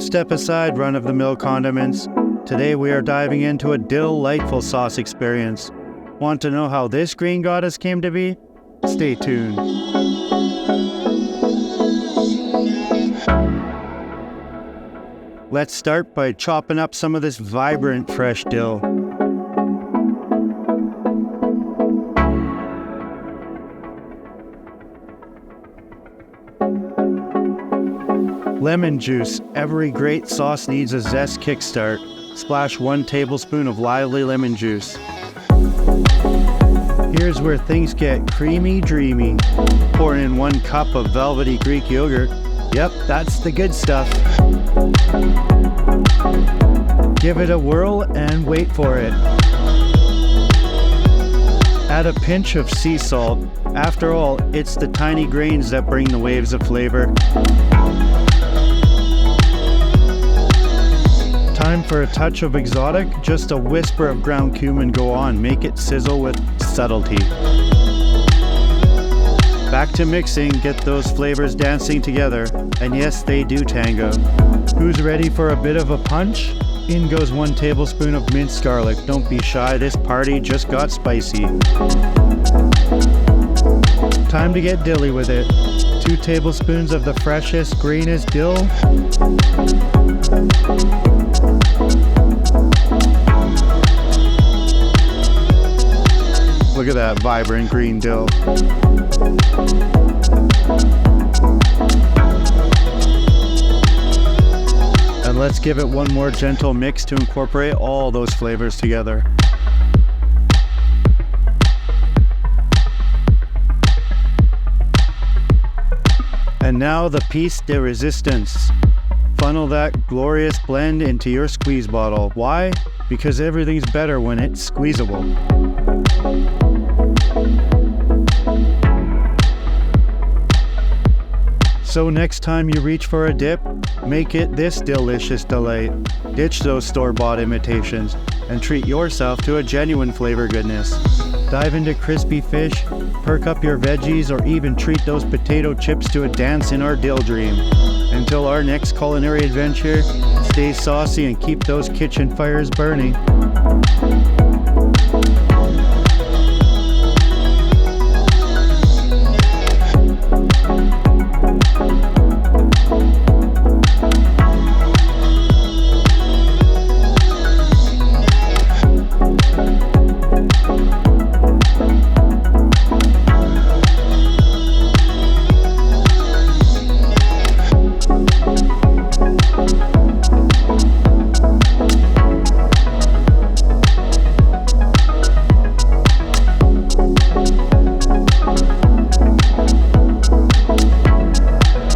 Step aside run-of-the-mill condiments. Today we are diving into a delightful sauce experience. Want to know how this green goddess came to be? Stay tuned. Let's start by chopping up some of this vibrant fresh dill. Lemon juice. Every great sauce needs a zest kickstart. Splash 1 tablespoon of lively lemon juice. Here's where things get creamy dreamy. Pour in 1 cup of velvety Greek yogurt. Yep, that's the good stuff. Give it a whirl and wait for it. Add a pinch of sea salt. After all, it's the tiny grains that bring the waves of flavor. Time for a touch of exotic. Just a whisper of ground cumin go on. Make it sizzle with subtlety. Back to mixing, get those flavors dancing together, and yes, they do tango. Who's ready for a bit of a punch? In goes 1 tablespoon of minced garlic. Don't be shy, this party just got spicy. Time to get dilly with it. 2 tablespoons of the freshest, greenest dill. Look at that vibrant green dill. And let's give it one more gentle mix to incorporate all those flavors together. And now the piece de resistance. Funnel that glorious blend into your squeeze bottle. Why? Because everything's better when it's squeezable. So next time you reach for a dip, make it this delicious delight. Ditch those store-bought imitations and treat yourself to a genuine flavor goodness. Dive into crispy fish, perk up your veggies, or even treat those potato chips to a dance in our dill dream. Until our next culinary adventure, stay saucy and keep those kitchen fires burning.